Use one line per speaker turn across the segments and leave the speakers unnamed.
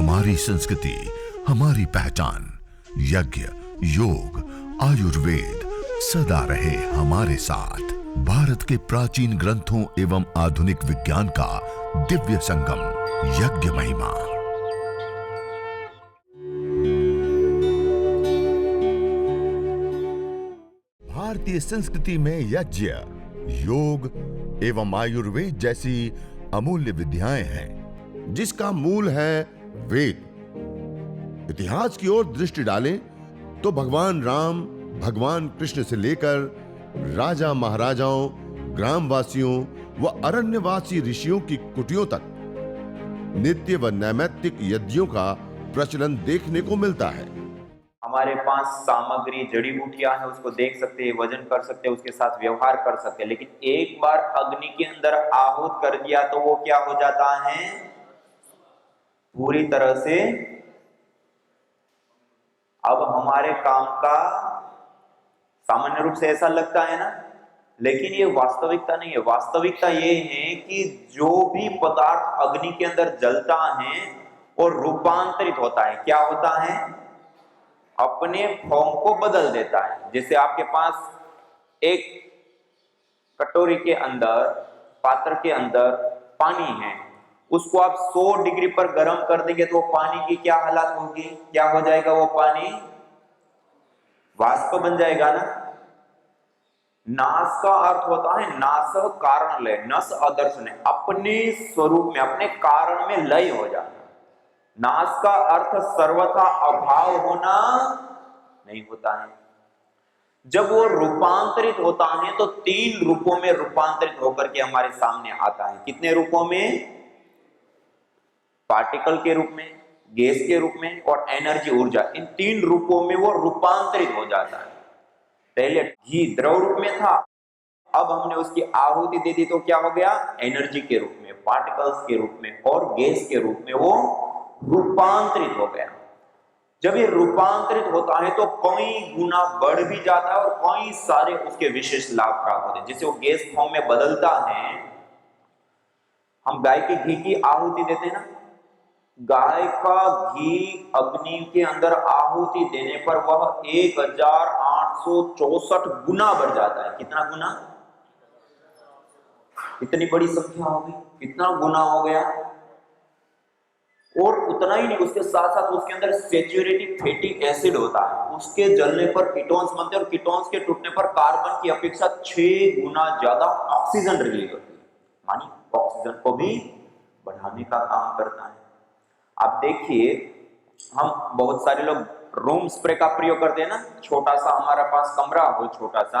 हमारी संस्कृति, हमारी पहचान। यज्ञ, योग, आयुर्वेद सदा रहे हमारे साथ। भारत के प्राचीन ग्रंथों एवं आधुनिक विज्ञान का दिव्य संगम, यज्ञ महिमा। भारतीय संस्कृति में यज्ञ, योग एवं आयुर्वेद जैसी अमूल्य विद्याएं हैं, जिसका मूल है वेद। इतिहास की ओर दृष्टि डालें तो भगवान राम, भगवान कृष्ण से लेकर राजा महाराजाओं, ग्रामवासियों व अरण्यवासी ऋषियों की कुटियों तक नित्य व नैमित्तिक यज्ञों का प्रचलन देखने को मिलता है।
हमारे पास सामग्री जड़ी बूटियां हैं, उसको देख सकते हैं, वजन कर सकते हैं, उसके साथ व्यवहार कर सकते हैं, लेकिन एक बार अग्नि के अंदर आहूत कर दिया तो वो क्या हो जाता है? पूरी तरह से अब हमारे काम का सामान्य रूप से ऐसा लगता है ना, लेकिन ये वास्तविकता नहीं है। वास्तविकता ये है कि जो भी पदार्थ अग्नि के अंदर जलता है और रूपांतरित होता है, क्या होता है? अपने फॉर्म को बदल देता है। जैसे आपके पास एक कटोरी के अंदर, पात्र के अंदर पानी है, उसको आप 100 डिग्री पर गर्म कर देंगे तो पानी की क्या हालत होगी? क्या हो जाएगा? वो पानी वाष्प बन जाएगा ना। नाश का अर्थ होता है नाश कारण लय, नस अदर्शन, अपने स्वरूप में, अपने कारण में लय हो जाना। नाश का अर्थ सर्वथा अभाव होना नहीं होता है। जब वो रूपांतरित होता है तो 3 रूपों में रूपांतरित होकर के हमारे सामने आता है। कितने रूपों में? पार्टिकल के रूप में, गैस के रूप में और एनर्जी, ऊर्जा। इन 3 रूपों में वो रूपांतरित हो जाता है। पहले घी द्रव रूप में था, अब हमने उसकी आहुति दे दी तो क्या हो गया? एनर्जी के रूप में, पार्टिकल्स के रूप में और गैस के रूप में वो रूपांतरित हो गया। जब ये रूपांतरित होता है तो कई गुना बढ़ भी जाता है और कई सारे उसके विशेष लाभ प्राप्त होते हैं। जैसे वो गैस फॉर्म में बदलता है, हम गाय के घी की आहुति देते हैं ना, गाय का घी अग्नि के अंदर आहुति देने पर वह 1864 गुना बढ़ जाता है। कितना गुना? इतनी बड़ी संख्या हो गई, कितना गुना हो गया। और उतना ही नहीं, उसके साथ साथ उसके अंदर सैचुरेटेड फैटी एसिड होता है, उसके जलने पर कीटोन्स बनते हैं और कीटोन्स के टूटने पर कार्बन की अपेक्षा 6 गुना ज्यादा ऑक्सीजन रिलीज होती है। मानी ऑक्सीजन को भी बढ़ाने का काम करता है। आप देखिए, हम बहुत सारे लोग रूम स्प्रे का प्रयोग करते हैं ना, छोटा सा हमारा पास कमरा हो, छोटा सा,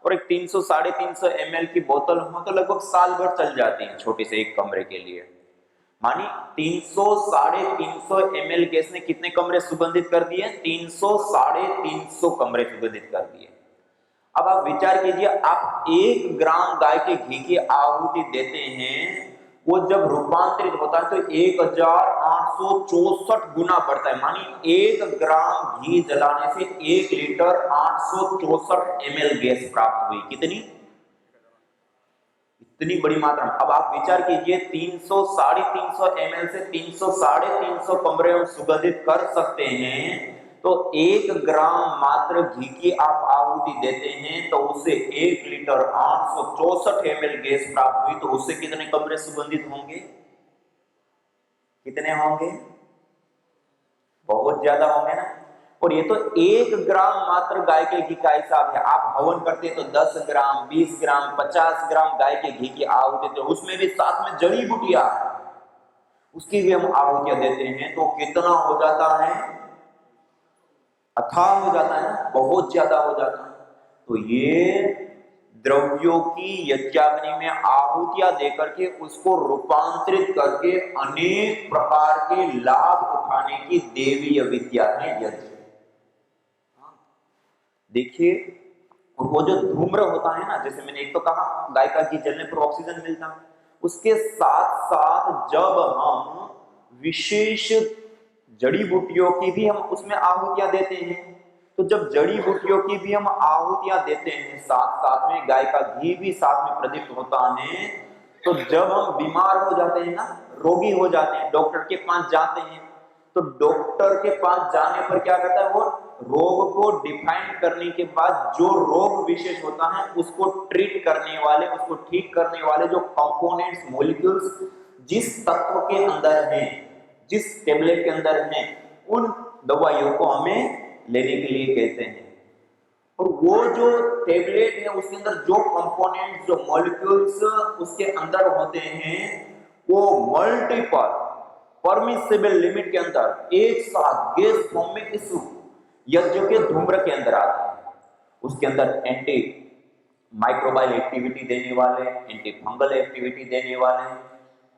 और एक 300 350 ml की बोतल हो तो लगभग साल भर चल जाती है छोटे से एक कमरे के लिए। मानी 300 350 ml गैस ने कितने कमरे सुगंधित कर दिए? 300 350 कमरे सुगंधित कर दिए। अब आप विचार कीजिए, आप 1 ग्राम गाय के घी की आहुति देते हैं, वो जब रूपांतरित होता है तो 1864 गुना बढ़ता है। मानी 1 ग्राम घी जलाने से 1 लीटर 864 ml गैस प्राप्त हुई। कितनी? इतनी बड़ी मात्रा। अब आप विचार कीजिए, 300 350 ml से 300 350 कमरे हम सुगंधित कर सकते हैं, तो 1 ग्राम मात्र घी की आप आहुति देते हैं तो उससे 1 लीटर 864 ml गैस प्राप्त हुई, तो उससे कितने कमरे सुगंधित होंगे? कितने होंगे? बहुत ज्यादा होंगे ना। और ये तो 1 ग्राम मात्र गाय के घी का हिसाब है। आप हवन करते हैं तो 10 ग्राम, 20 ग्राम, 50 ग्राम गाय के घी की आहुति देते हैं, उसमें भी साथ में जड़ी बूटियां, उसकी भी हम आहुतियां देते हैं, तो कितना हो जाता है? अथाह हो जाता है ना, बहुत ज्यादा हो जाता है। तो ये द्रव्यों की यज्ञाग्नि में आहुतियां देकर के उसको रूपांतरित करके अनेक प्रकार के लाभ उठाने की देवीय विद्या है यज्ञ। देखिए, वो जो धूम्र होता है ना, जैसे मैंने एक तो कहा गाय का घी जलने पर ऑक्सीजन मिलता है, उसके साथ साथ जब हम विशेष जड़ी बूटियों की भी हम उसमें आहुतियां देते हैं, तो जब जड़ी बूटियों की भी हम आहुतियां देते हैं, साथ साथ में गाय का घी भी साथ में प्रदीप्त होता है, तो जब हम बीमार हो जाते हैं ना, रोगी हो जाते हैं, डॉक्टर के पास जाते हैं, तो डॉक्टर के पास जाने पर क्या करता है, वो रोग को डिफाइन करने के बाद जो रोग विशेष होता है उसको ट्रीट करने वाले, उसको ठीक करने वाले जो कंपोनेंट्स, मॉलिक्यूल्स जिस तत्व के अंदर हैं, जिस टेबलेट के अंदर हैं, उन दवाइयों को हमें लेने के लिए कहते हैं। और वो जो टेबलेट है उसके अंदर जो कंपोनेंट्स, जो मॉलिक्यूल्स उसके अंदर होते हैं, वो मल्टीपल परमिसिबल लिमिट के अंदर एक साथ गैस फॉर्म में इस यज्ञ के धूम्र के अंदर आते हैं। उसके अंदर एंटी माइक्रोबाइल एक्टिविटी देने वाले, एंटी फंगल एक्टिविटी देने वाले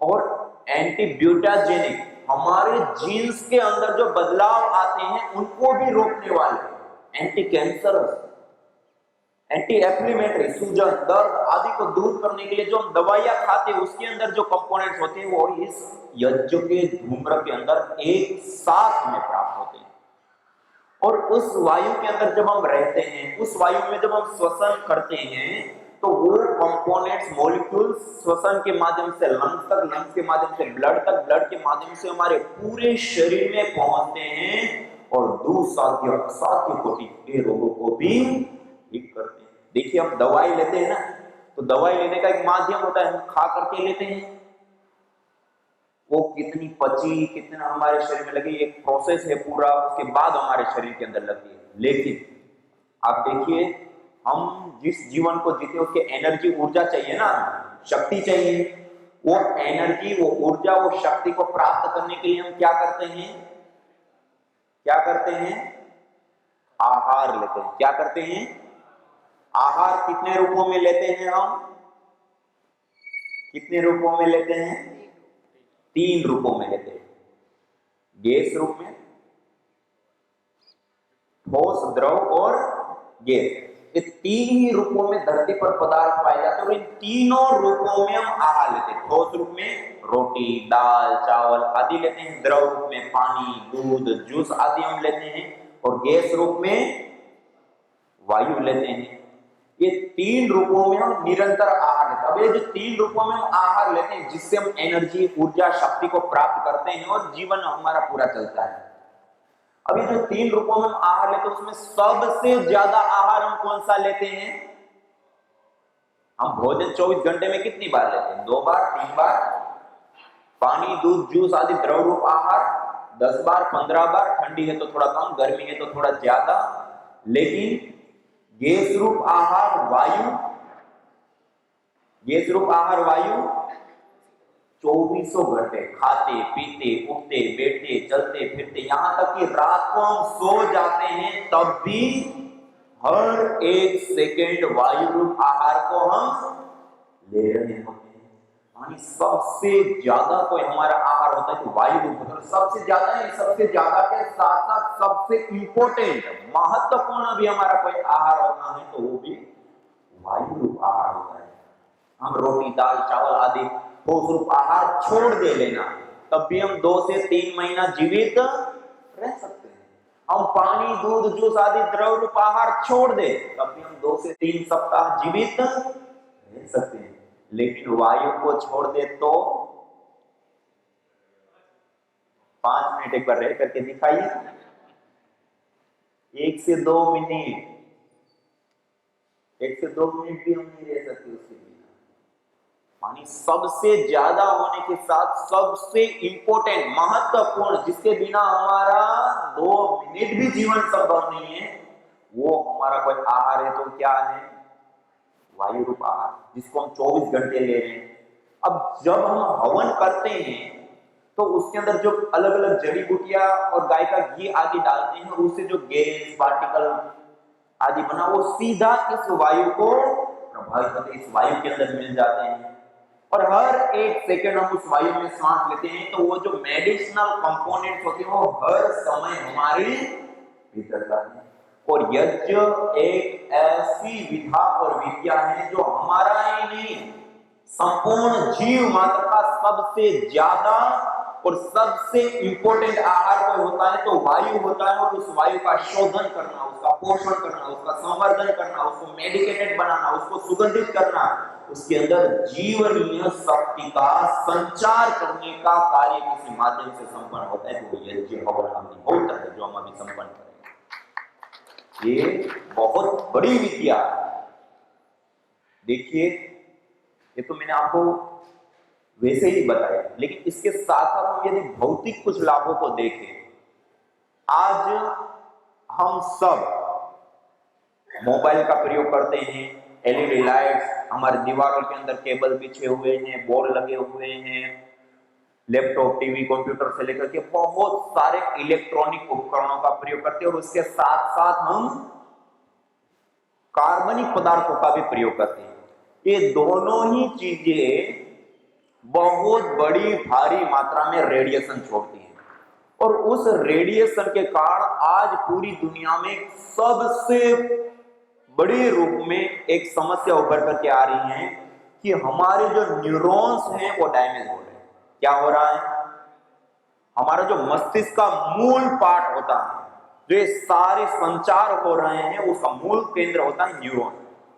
और एंटी ब्यूटाजेनिक, हमारे जीन्स के अंदर जो बदलाव आते हैं उनको भी रोकने वाले, एंटी कैंसरस, एंटी एफ्लेमेटरी, सूजन, दर्द आदि को दूर करने के लिए जो हम दवाइयां खाते हैं उसके अंदर जो कंपोनेंट्स होते हैं वो इस यज्ञ के धूम्र के अंदर एक साथ में प्राप्त होते हैं। और उस वायु के अंदर जब हम रहते हैं, उस वायु में जब हम श्वसन करते हैं तो वो कंपोनेंट्स, मॉलिक्यूल्स श्वसन के माध्यम से लंग्स तक, लंग्स के माध्यम से ब्लड तक, ब्लड के माध्यम से हमारे पूरे शरीर में पहुंचते हैं और दुस्साध्य असाध्य कोटि के रोगों को भी ठीक करते हैं। देखिए हम दवाई लेते हैं ना, तो दवाई लेने का एक माध्यम होता है, हम खा करके लेते हैं, वो कितनी पची, कितना हमारे शरीर में लगी, एक प्रोसेस है पूरा, उसके बाद हमारे शरीर के अंदर लगती है। लेकिन आप देखिए हम जिस जीवन को जीते उसके एनर्जी, ऊर्जा चाहिए ना, शक्ति चाहिए। वो एनर्जी, वो ऊर्जा, वो शक्ति को प्राप्त करने के लिए हम क्या करते हैं, क्या करते हैं, आहार लेते हैं। क्या करते हैं, आहार कितने रूपों में लेते हैं हम, कितने रूपों में लेते हैं, 3 रूपों में लेते हैं। गैस रूप में, ठोस, द्रव और गैस, ये 3 ही रूपों में धरती पर पदार्थ पाए जाते हैं और इन तीनों रूपों में हम आहार लेते हैं। ठोस रूप में रोटी, दाल, चावल आदि लेते हैं, द्रव रूप में पानी, दूध, जूस आदि हम लेते हैं और गैस रूप में वायु लेते हैं। ये 3 रूपों में हम निरंतर आहार लेते हैं। अब ये जो 3 रूपों में हम आहार लेते हैं जिससे हम एनर्जी, ऊर्जा, शक्ति को प्राप्त करते हैं और जीवन हमारा पूरा चलता है। अब ये जो 3 रूपों में हम आहार लेते हैं उसमें सबसे ज्यादा आहार हम कौन सा लेते हैं, हम भोजन 24 घंटे में कितनी बार लेते हैं, 2 बार, 3 बार। पानी, दूध, जूस आदि द्रव रूप आहार 10 बार, 15 बार, ठंडी है तो थोड़ा कम, गर्मी है तो थोड़ा ज्यादा। लेकिन गैस रूप आहार वायु, गैस रूप आहार वायु 24 घंटे खाते, पीते, उठते, बैठते, चलते फिरते, यहां तक कि रात को हम सो जाते हैं तब भी हर 1 सेकेंड वायु रूप आहार को हम ले रहे होते हैं। यानी सबसे ज्यादा कोई हमारा आहार होता है तो वायु रूप होता है। सबसे ज्यादा नहीं, सबसे ज्यादा के साथ साथ सबसे इंपॉर्टेंट, महत्वपूर्ण भी हमारा कोई आहार होता है तो वो भी वायु रूप आहार होता है। हम रोटी, दाल, चावल आदि ठोस रूप आहार छोड़ दे लेना तब भी हम 2 से 3 महीना जीवित रह सकते हैं। हम पानी, दूध, जूस आदि द्रव रूप आहार छोड़ दे तब भी हम 2 से 3 सप्ताह जीवित रह सकते हैं। लेकिन वायु को छोड़ दे तो 5 मिनट एक बार रह करके दिखाइए, 1 से 2 मिनट, 1 से 2 मिनट भी हम नहीं रह सकते उसके बिना। पानी सबसे ज्यादा होने के साथ सबसे इंपॉर्टेंट, महत्वपूर्ण, जिसके बिना हमारा 2 मिनट भी जीवन संभव नहीं है, वो हमारा कोई आहार है तो क्या है, वायु रूप आहार, जिसको हम 24 घंटे ले रहे हैं। अब जब हम हवन करते हैं तो उसके अंदर जो अलग अलग जड़ी बूटियां और गाय का घी आदि डालते हैं, उससे जो गैस पार्टिकल आदि बना वो सीधा इस वायु को प्रभावित करते, इस वायु के अंदर मिल जाते हैं और हर 1 सेकेंड हम उस वायु में सांस लेते हैं तो वो जो मेडिसिनल कंपोनेंट्स होते हैं वो हर समय हमारे भीतर जाते हैं। और यज्ञ एक ऐसी विधा और विद्या है जो हमारा ही नहीं, संपूर्ण जीव मात्र का सबसे ज्यादा और सबसे इंपॉर्टेंट आहार कोई होता है तो वायु होता है। और उस वायु का शोधन करना, उसका पोषण करना, उसका संवर्धन करना, उसको मेडिकेटेड बनाना, उसको सुगंधित करना, उसके अंदर जीवनीय शक्ति का संचार करने का कार्य किसी माध्यम से संपन्न होता है, तो यज्ञ हवन आदि होता है जो हम अभी संपन्न करेंगे। ये बहुत बड़ी विद्या है। देखिए, ये तो मैंने आपको वैसे ही बताया, लेकिन इसके साथ साथ हम यदि भौतिक कुछ लाभों को देखें, आज हम सब मोबाइल का प्रयोग करते हैं, एलईडी लाइट्स, हमारे दीवारों के अंदर केबल बिछे हुए हैं, बोर्ड लगे हुए हैं, लैपटॉप, टीवी, कंप्यूटर से लेकर के बहुत सारे इलेक्ट्रॉनिक उपकरणों का प्रयोग करते हैं, और उसके साथ साथ हम कार्बनिक पदार्थों का भी प्रयोग करते हैं। ये दोनों ही चीजें बहुत बड़ी भारी मात्रा में रेडिएशन छोड़ती हैं, और उस रेडिएशन के कारण आज पूरी दुनिया में सबसे बड़े रूप में एक समस्या उभर करके आ रही है कि हमारे जो न्यूरॉन्स हैं वो डैमेज हो रहे हैं। क्या हो रहा है? हमारा जो मस्तिष्क का मूल पार्ट होता है, जो ये सारे संचार हो रहे हैं, उसका मूल केंद्र होता है न्यूरॉन,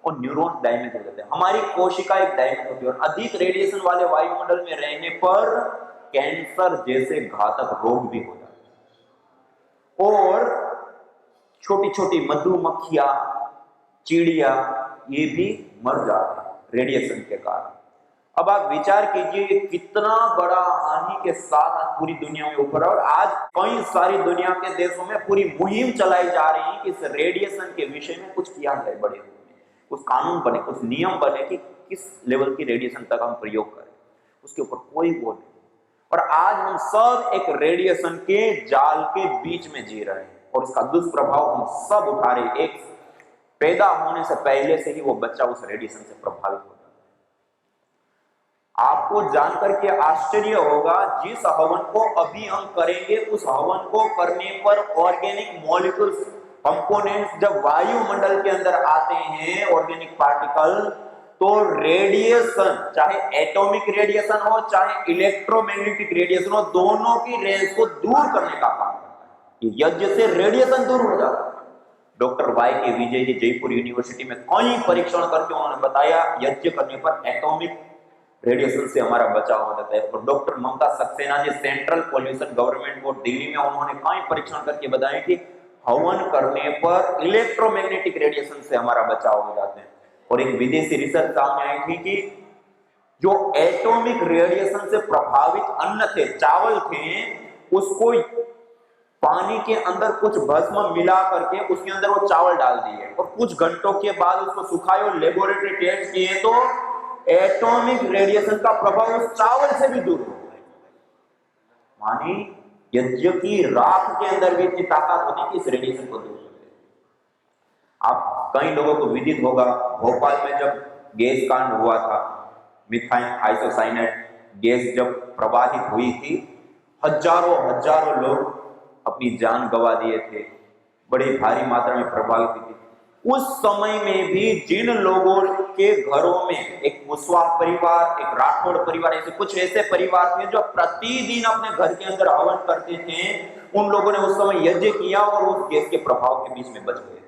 और न्यूरॉन डैमेज हो जाते हैं। हमारी कोशिका एक डैमेज होती है, और अधिक रेडिएशन वाले वायुमंडल में रहने पर कैंसर जैसे घातक रोग भी हो जाते हैं, और छोटी छोटी मधुमक्खियां, चिड़िया, ये भी मर जाते हैं रेडिएशन के कारण। अब आप विचार कीजिए कितना बड़ा हानि के साथ आज पूरी दुनिया में उभर, और आज कई सारी दुनिया के देशों में पूरी मुहिम चलाई जा रही है कि इस रेडिएशन के विषय में कुछ किया जाए, बड़े कुछ कानून बने, कुछ नियम बने कि किस लेवल की रेडिएशन तक हम प्रयोग करें, उसके ऊपर कोई वो नहीं। और आज हम सब एक रेडिएशन के जाल के बीच में जी रहे हैं, और उसका दुष्प्रभाव हम सब उठा रहे हैं। एक पैदा होने से पहले से ही वो बच्चा उस रेडिएशन से प्रभावित हो जाता है। आपको जानकर के आश्चर्य होगा, जिस हवन को अभी हम करेंगे, उस हवन को करने पर ऑर्गेनिक मॉलिक्यूल्स, कंपोनेंट्स जब वायुमंडल के अंदर आते हैं, ऑर्गेनिक पार्टिकल, तो रेडिएशन, चाहे एटॉमिक रेडिएशन हो चाहे इलेक्ट्रोमैग्नेटिक रेडिएशन हो, दोनों की रेंज को दूर करने का काम करता है। यज्ञ से रेडिएशन दूर हो जाता है। डॉक्टर वाई के विजय जी जयपुर यूनिवर्सिटी में कई परीक्षण करके उन्होंने बताया यज्ञ करने पर एटॉमिक रेडिएशन से हमारा बचाव हो जाता है। और doctor Mamta Saxena ji central pollution government board Delhi में, उन्होंने कई परीक्षण करके बताया कि हवन करने पर इलेक्ट्रोमैग्नेटिक रेडिएशन से हमारा बचाव हो जाते हैं। और एक विदेशी रिसर्च सामने आई थी कि जो एटॉमिक रेडिएशन से प्रभावित अन्न थे, चावल थे, उसको पानी के अंदर कुछ भस्म मिला करके उसके अंदर वो चावल डाल दिए, और कुछ घंटों के बाद उसको सुखाए और लेबोरेटरी टेस्ट किए, तो एटॉमिक रेडिएशन का प्रभाव उस चावल से भी दूर हो गया। मानी यज्ञ की राख के अंदर भी इतनी ताकत होती है कि इस रेडिएशन को दूर करते। आप कई लोगों को विदित होगा, भोपाल में जब गैस कांड हुआ था, मिथाइल आइसोसाइनेट गैस जब प्रवाहित हुई थी, हजारों लोग अपनी जान गंवा दिए थे, बड़ी भारी मात्रा में प्रभावित हुई थी। उस समय में भी जिन लोगों के घरों में एक कुशवाहा परिवार, एक राठौड़ परिवार, ऐसे कुछ ऐसे परिवार थे जो प्रतिदिन अपने घर के अंदर हवन करते थे, उन लोगों ने उस समय यज्ञ किया और उस गैस के प्रभाव के बीच में बच गए।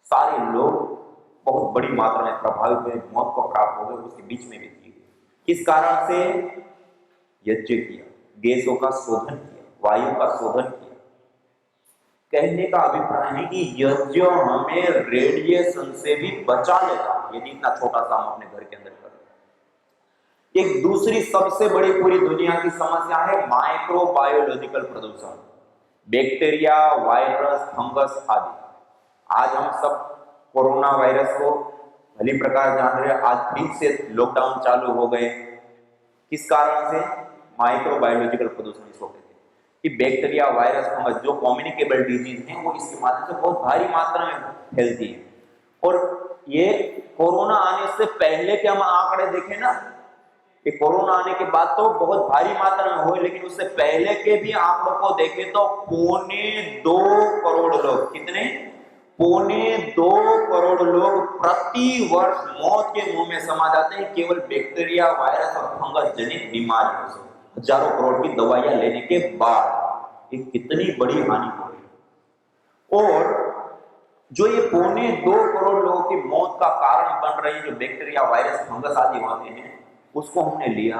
सारे लोग बहुत बड़ी मात्रा में प्रभावित हुए, मौत को प्राप्त हो गए, उसके बीच में भी थी। किस कारण से? यज्ञ किया, गैसों का शोधन किया, वायु का शोधन किया। कहने का अभिप्राय है कि यज्ञ हमें रेडिएशन से भी बचा लेता है, यदि इतना छोटा सा हम अपने घर के अंदर करें। एक दूसरी सबसे बड़ी पूरी दुनिया की समस्या है माइक्रोबायोलॉजिकल प्रदूषण, बैक्टीरिया, वायरस, फंगस आदि। आज हम सब कोरोना वायरस को भली प्रकार जान रहे हैं। आज फिर से लॉकडाउन चालू हो गए, किस कारण से? माइक्रोबायोलॉजिकल प्रदूषण इसको कहते हैं कि बैक्टीरिया, वायरस, फंगस जो कम्युनिकेबल डिजीज हैं वो इसके माध्यम से बहुत भारी मात्रा में फैलती है। और ये कोरोना आने से पहले के हम आंकड़े देखें ना, कि कोरोना आने के बाद तो बहुत भारी मात्रा में हुए, लेकिन उससे पहले के भी आंकड़ों को देखें तो 2.25 करोड़ लोग, कितने? 2.25 करोड़ लोग प्रति वर्ष मौत के मुंह में समा जाते हैं केवल बैक्टीरिया, वायरस और फंगस जनित बीमारियों से। हजारों करोड़ की दवाइयां लेने के बाद ये कितनी बड़ी हानि हो रही है। और जो ये 2.25 करोड़ लोगों की मौत का कारण बन रही जो बैक्टीरिया, वायरस, फंगस आदि होते हैं, उसको हमने लिया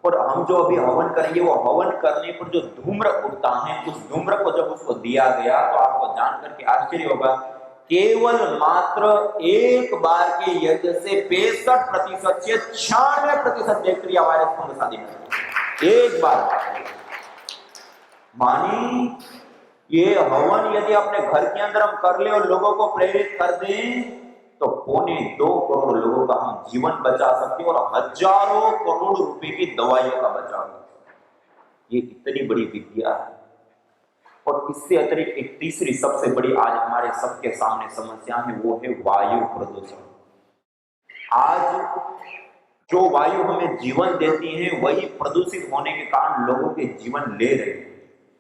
और हम जो अभी हवन करेंगे, वो हवन करने पर जो धूम्र उठता है, उस धूम्र को जब उसको दिया गया तो आपको जानकर के आश्चर्य होगा, केवल मात्र एक बार के यज्ञ से 65% से 96% बैक्टीरिया, वायरस, फंगस आदि मर एक बार। मानी ये हवन यदि अपने घर के अंदर हम कर ले और लोगों को प्रेरित कर दें तो 2.25 करोड़ लोगों का हम जीवन बचा सकते हैं और हजारों करोड़ रुपए की दवाइयों का बचाव कर सकते हैं। ये इतनी बड़ी विद्या है। और इससे अतिरिक्त एक तीसरी सबसे बड़ी आज हमारे सबके सामने समस्या है, वो है वायु प्रदूषण। आज जो वायु हमें जीवन देती है वही प्रदूषित होने के कारण लोगों के जीवन ले रहे हैं।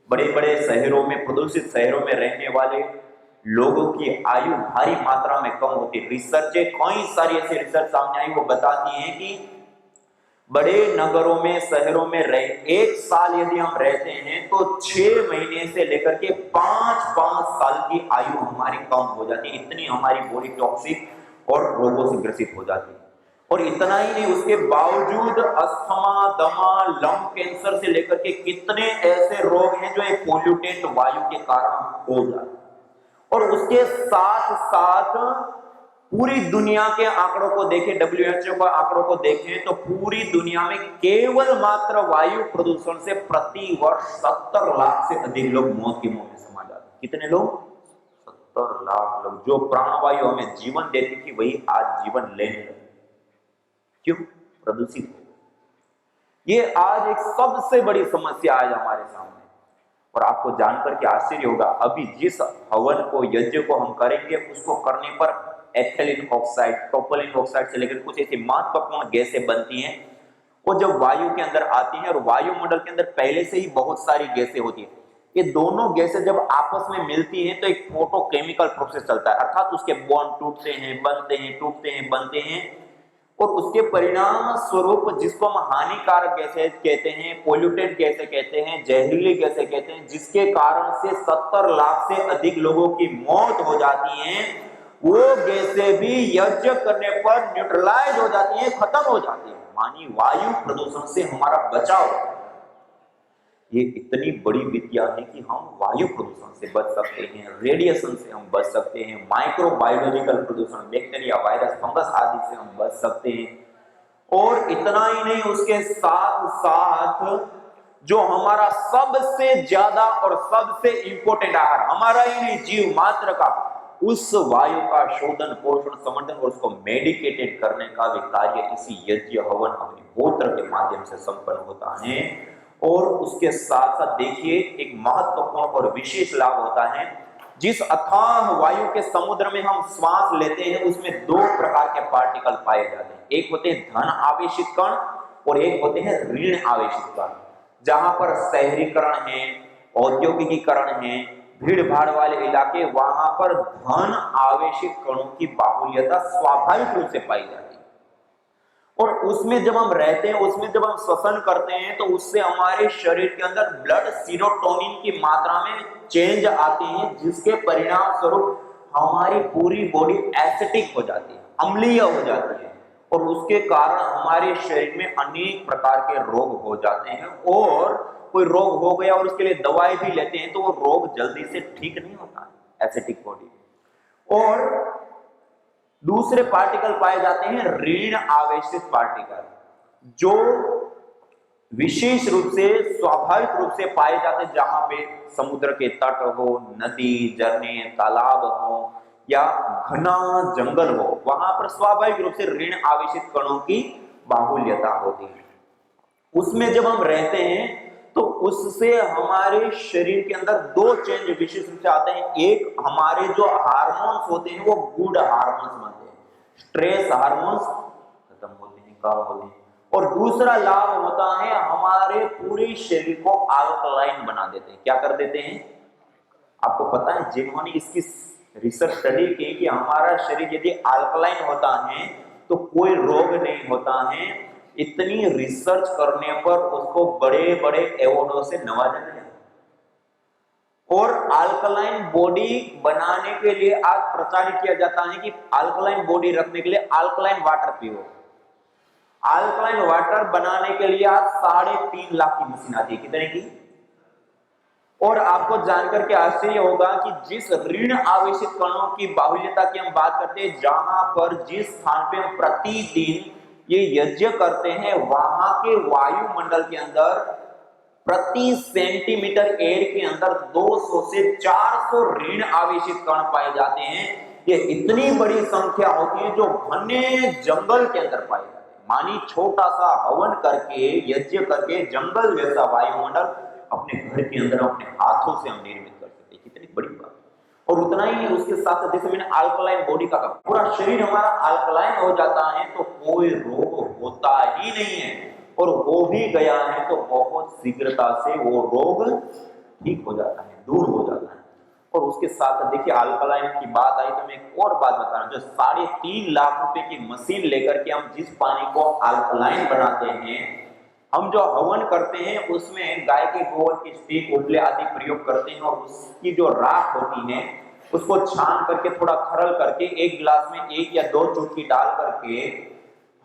बड़े बड़े शहरों में, प्रदूषित शहरों में रहने वाले लोगों की आयु भारी मात्रा में कम होती है। रिसर्च, कई सारी ऐसी रिसर्च सामने आई, वो बताती हैं कि बड़े नगरों में, शहरों में रह 1 साल यदि हम रहते हैं तो 6 महीने से लेकर के 5 साल की आयु हमारी कम हो जाती है। इतनी हमारी बॉडी टॉक्सिक और रोगों से ग्रसित हो जाती है। और इतना ही नहीं, उसके बावजूद अस्थमा, दमा, लंग कैंसर से लेकर के कितने ऐसे रोग हैं जो एक पोल्यूटेंट वायु के कारण हो जाते हैं। और उसके साथ साथ पूरी दुनिया के आंकड़ों को देखें, WHO के आंकड़ों को देखें तो पूरी दुनिया में केवल मात्र वायु प्रदूषण से प्रति वर्ष 70 लाख से अधिक लोग मौत की मुंह में समा जाते हैं। कितने लोग? 70 लाख लोग। जो प्राणवायु हमें जीवन देती थी वही आज जीवन लेने लगे। क्यों? प्रदूषित हो। ये आज एक सबसे बड़ी समस्या आज हमारे सामने। और आपको जानकर के आश्चर्य होगा, अभी जिस हवन को, यज्ञ को हम करेंगे, उसको करने पर एथिलीन ऑक्साइड, प्रोपिलीन ऑक्साइड से लेकर कुछ ऐसी महत्वपूर्ण गैसें बनती हैं, वो जब वायु के अंदर आती हैं, और वायुमंडल के अंदर पहले से ही बहुत सारी गैसें होती हैं, ये दोनों गैसें जब आपस में मिलती हैं तो एक फोटोकेमिकल प्रोसेस चलता है, अर्थात उसके बॉन्ड टूटते हैं, बनते हैं, टूटते हैं, बनते हैं, और उसके परिणाम स्वरूप जिसको हम हानिकारक गैसें कहते हैं, पोल्यूटेड गैसें कहते हैं, जहरीली गैसें कहते हैं, जिसके कारण से 70 लाख से अधिक लोगों की मौत हो जाती है, वो गैसें भी यज्ञ करने पर न्यूट्रलाइज हो जाती हैं, खत्म हो जाती है। मानी वायु प्रदूषण से हमारा बचाव। ये इतनी बड़ी विद्या है कि हम वायु प्रदूषण से बच सकते हैं, रेडिएशन से हम बच सकते हैं, माइक्रोबायोलॉजिकल प्रदूषण, बैक्टीरिया, वायरस, फंगस आदि से हम बच सकते हैं। और इतना ही नहीं, उसके साथ साथ जो हमारा सबसे ज्यादा और सबसे इंपॉर्टेंट आहार, हमारा ही नहीं जीव मात्र का, उस वायु का शोधन, पोषण, संवर्धन और उसको मेडिकेटेड करने का भी कार्य इसी यज्ञ, हवन, अग्निहोत्र के माध्यम से संपन्न होता है। और उसके साथ साथ देखिए, एक महत्वपूर्ण और विशेष लाभ होता है। जिस अथाह वायु के समुद्र में हम श्वास लेते हैं, उसमें 2 प्रकार के पार्टिकल पाए जाते हैं। एक होते हैं धन आवेशित कण और एक होते हैं ऋण आवेशित कण। जहां पर शहरीकरण है, औद्योगिकीकरण है, भीड़ भाड़ वाले इलाके, वहां पर धन आवेशित कणों की बाहुल्यता स्वाभाविक रूप से पाई जाती है। और उसमें जब हम रहते हैं, उसमें जब हम श्वसन करते हैं, तो उससे हमारे शरीर के अंदर ब्लड सीरोटोनिन की मात्रा में चेंज आती है, जिसके परिणाम स्वरूप हमारी पूरी बॉडी एसिडिक हो जाती है, अम्लीय हो जाती है, और उसके कारण हमारे शरीर में अनेक प्रकार के रोग हो जाते हैं। और कोई रोग हो गया और उसके लिए दवाई भी लेते हैं तो वो रोग जल्दी से ठीक नहीं होता, एसिडिक बॉडी। और दूसरे पार्टिकल पाए जाते हैं ऋण आवेशित पार्टिकल, जो विशेष रूप से, स्वाभाविक रूप से पाए जाते हैं जहां पे समुद्र के तट हो, नदी, झरने, तालाब हो या घना जंगल हो, वहां पर स्वाभाविक रूप से ऋण आवेशित कणों की बाहुल्यता होती है। उसमें जब हम रहते हैं तो उससे हमारे शरीर के अंदर 2 चेंज विशेष रूप से आते हैं। एक, हमारे जो हार्मोन्स होते हैं वो गुड हार्मोन्स बनते हैं, स्ट्रेस हार्मोन्स खत्म होते हैं, कम होते हैं। और दूसरा लाभ होता है, हमारे पूरे शरीर को अल्कलाइन बना देते हैं। क्या कर देते हैं? आपको पता है, जिन्होंने इसकी रिसर्च स्टडी की कि हमारा शरीर यदि अल्कलाइन होता है तो कोई रोग नहीं होता है, इतनी रिसर्च करने पर उसको बड़े बड़े अवार्डों से नवाजा गया। और अल्कलाइन बॉडी बनाने के लिए आज प्रचारित किया जाता है कि अल्कलाइन बॉडी रखने के लिए अल्कलाइन वाटर पियो। अल्कलाइन वाटर बनाने के लिए आज 3.5 लाख की मशीन आती है। कितने की? और आपको जानकर के आश्चर्य होगा कि जिस ऋण आवेशित कणों की बाहुल्यता की हम बात करते हैं, जहां पर जिस स्थान पे हम प्रतिदिन ये यज्ञ करते हैं, वहां के वायुमंडल के अंदर प्रति सेंटीमीटर एयर के अंदर 200 से 400 ऋण आवेशित कण पाए जाते हैं। ये इतनी बड़ी संख्या होती है जो घने जंगल के अंदर पाए जाते हैं। मानी छोटा सा हवन करके, यज्ञ करके जंगल जैसा वायुमंडल अपने घर के अंदर अपने हाथों से हम निर्मित कर सकते हैं। कितनी बड़ी बात। और उतना ही नहीं, उसके साथ साथ जैसे मैंने अल्कलाइन बॉडी का कहा, पूरा शरीर हमारा अल्कलाइन हो जाता है तो कोई रोग होता ही नहीं है, और हो भी गया है तो बहुत शीघ्रता से वो रोग ठीक हो जाता है, दूर हो जाता है। और उसके साथ देखिए, अल्कलाइन की बात आई तो मैं एक और बात बता रहा हूं, जो 3.5 लाख रुपए की मशीन लेकर के हम जिस पानी को अल्कलाइन बनाते हैं, हम जो हवन करते हैं उसमें गाय के गोबर की स्टिक, उपले आदि प्रयोग करते हैं, और उसकी जो राख होती है उसको छान करके थोड़ा खरल करके एक गिलास में 1 या 2 चुटकी डाल करके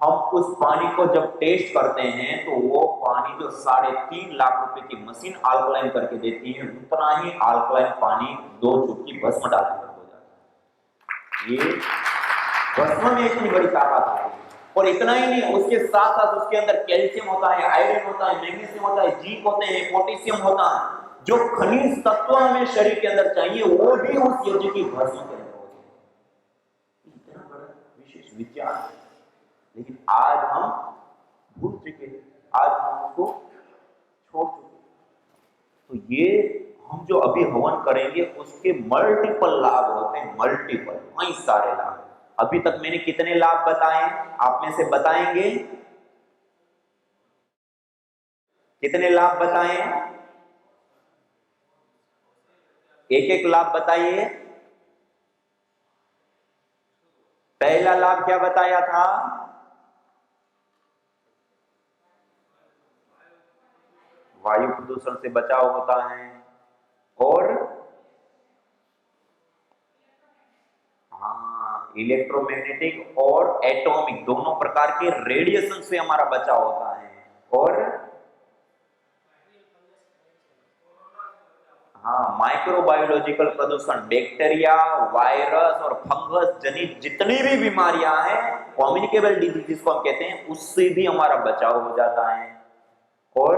हम उस पानी को जब टेस्ट करते हैं तो वो पानी जो 3.5 लाख रुपए की मशीन अल्कलाइन करके देती है, उतना ही अल्कलाइन पानी 2 चुटकी भस्म डालने पर हो जाता है। ये भस्म में इतनी बड़ी ताकत आती है। और इतना ही नहीं, उसके साथ साथ उसके अंदर कैल्शियम होता है, आयरन होता है, मैग्नीशियम होता है, जिंक होते हैं, पोटेशियम होता है। जो खनिज तत्व हमें शरीर के अंदर चाहिए वो भी उस यज्ञ की भस्म के अंदर होते हैं। इतना बड़ा विशेष विज्ञान है, लेकिन आज हम भूल चुके, आज हम उसको छोड़ चुके। तो ये हम जो अभी हवन करेंगे उसके मल्टीपल लाभ होते हैं, मल्टीपल, कई सारे लाभ। अभी तक मैंने कितने लाभ बताए, आप में से बताएंगे? कितने लाभ बताए? एक लाभ बताइए। पहला लाभ क्या बताया था? वायु प्रदूषण से बचाव होता है, और इलेक्ट्रोमैग्नेटिक और एटॉमिक दोनों प्रकार के रेडिएशन से हमारा बचाव होता है, और माइक्रोबायोलॉजिकल प्रदूषण, बैक्टीरिया, वायरस और फंगस जनित जितनी भी बीमारियां हैं, कम्युनिकेबल डिजीज जिसको हम कहते हैं, उससे भी हमारा बचाव हो जाता है। और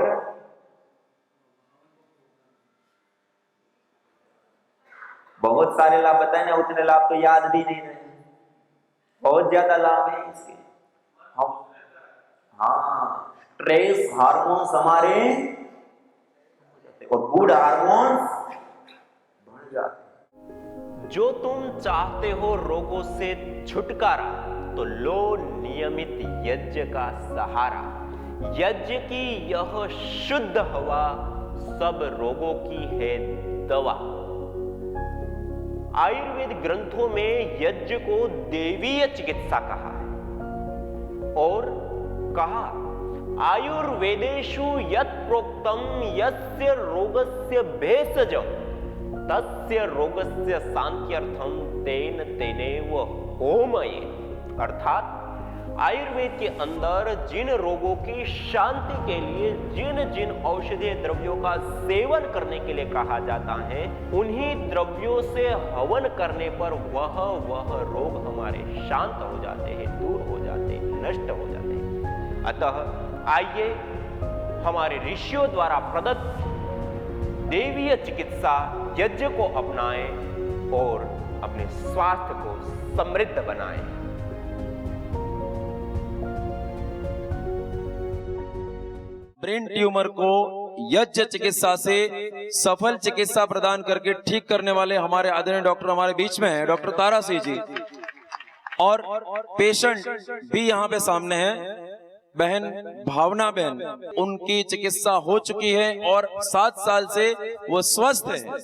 बहुत सारे लाभ बताए ना, उतने लाभ तो याद भी नहीं रहे, बहुत ज्यादा लाभ है इसके। हम स्ट्रेस हार्मोन्स हमारे और गुड हार्मोन्स बढ़ जाते हैं।
जो तुम चाहते हो रोगों से छुटकारा, तो लो नियमित यज्ञ का सहारा। यज्ञ की यह शुद्ध हवा सब रोगों की है दवा। आयुर्वेद ग्रंथों में यज्ञ को देवीय चिकित्सा कहा है, और कहा आयुर्वेदेषु यत् प्रोक्तम यस्य रोगस्य भेषजं तस्य रोगस्य शांत्यर्थम तेन तेनेव होमयेत्। अर्थात आयुर्वेद के अंदर जिन रोगों की शांति के लिए जिन जिन औषधीय द्रव्यों का सेवन करने के लिए कहा जाता है, उन्हीं द्रव्यों से हवन करने पर वह रोग हमारे शांत हो जाते हैं, दूर हो जाते हैं, नष्ट हो जाते हैं। अतः आइए हमारे ऋषियों द्वारा प्रदत्त देवीय चिकित्सा यज्ञ को अपनाएं और अपने स्वास्थ्य को समृद्ध बनाएं।
ब्रेन ट्यूमर को यज्ञ चिकित्सा से सफल चिकित्सा प्रदान करके ठीक करने वाले हमारे आदरणीय डॉक्टर हमारे बीच में हैं, डॉक्टर तारा सिंह जी, और पेशेंट भी यहाँ पे सामने हैं, बहन भावना बहन। उनकी चिकित्सा हो चुकी है और 7 साल से वो स्वस्थ है,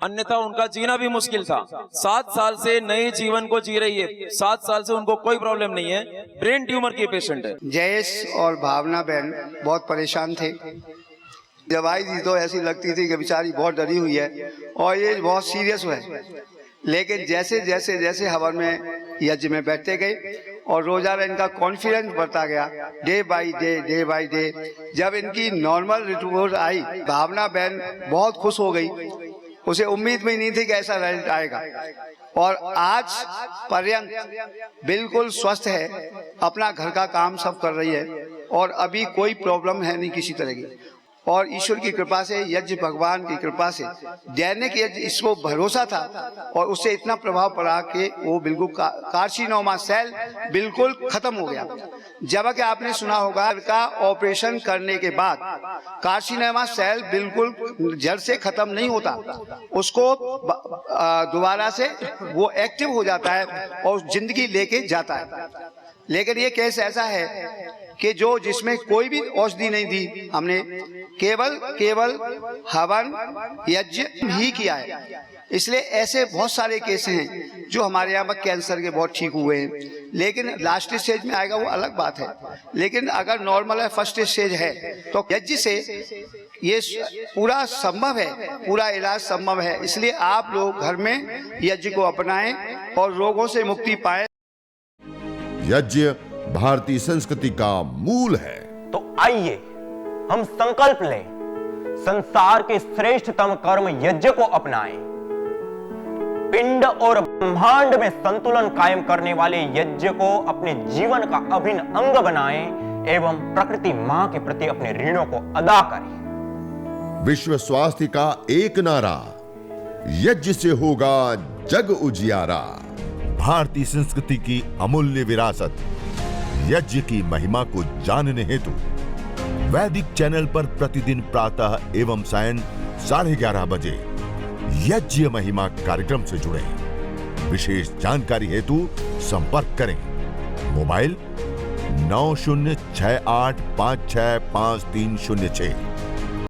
अन्यथा उनका जीना भी मुश्किल था। 7 साल से नए जीवन को जी रही है, 7 साल से उनको कोई प्रॉब्लम नहीं है, ब्रेन ट्यूमर की पेशेंट है।
जयेश और भावना बहन बहुत परेशान थे, जब आई थी तो ऐसी लगती थी कि बेचारी बहुत डरी हुई है और ये बहुत सीरियस है। लेकिन जैसे जैसे जैसे हवन में यज्ञ में बैठते गए और रोजाना इनका कॉन्फिडेंस बढ़ता गया, डे बाय डे, जब इनकी नॉर्मल रिपोर्ट आई, भावना बहन बहुत खुश हो गई। उसे उम्मीद भी नहीं थी कि ऐसा रिजल्ट आएगा और आज पर्यंत बिल्कुल स्वस्थ है, अपना घर का काम सब कर रही है और अभी कोई प्रॉब्लम है नहीं किसी तरह की। और ईश्वर की कृपा से, यज्ञ भगवान की कृपा से, दैनिक यज्ञ इसको भरोसा था और उससे इतना प्रभाव पड़ा कि वो बिल्कुल कार्सिनोमा सेल बिल्कुल खत्म हो गया। जबकि आपने सुना होगा का ऑपरेशन करने के बाद कार्सिनोमा सेल बिल्कुल जड़ से खत्म नहीं होता, उसको दोबारा से वो एक्टिव हो जाता है और जिंदगी लेके जाता है। लेकिन ये केस ऐसा है कि जो जिसमें कोई भी औषधि नहीं दी, हमने केवल हवन यज्ञ ही किया है। इसलिए ऐसे बहुत सारे केस हैं जो हमारे यहाँ पर कैंसर के बहुत ठीक हुए हैं। लेकिन लास्ट स्टेज में आएगा वो अलग बात है। लेकिन अगर नॉर्मल है, फर्स्ट स्टेज है, तो यज्ञ से ये पूरा संभव है, पूरा इलाज संभव है। इसलिए आप लोग घर में यज्ञ को अपनाएं और रोगों से मुक्ति पाएं।
यज्ञ भारतीय संस्कृति का मूल है।
तो आइए हम संकल्प लें, संसार के श्रेष्ठतम कर्म यज्ञ को अपनाएं। पिंड और ब्रह्मांड में संतुलन कायम करने वाले यज्ञ को अपने जीवन का अभिन्न अंग बनाएं एवं प्रकृति मां के प्रति अपने ऋणों को अदा करें।
विश्व स्वास्थ्य का एक नारा, यज्ञ से होगा जग उजियारा। भारतीय संस्कृति की अमूल्य विरासत यज्ञ की महिमा को जानने हेतु वैदिक चैनल पर प्रतिदिन प्रातः एवं सायं 11:30 बजे यज्ञ महिमा कार्यक्रम से जुड़े। विशेष जानकारी हेतु संपर्क करें। मोबाइल 9068565306।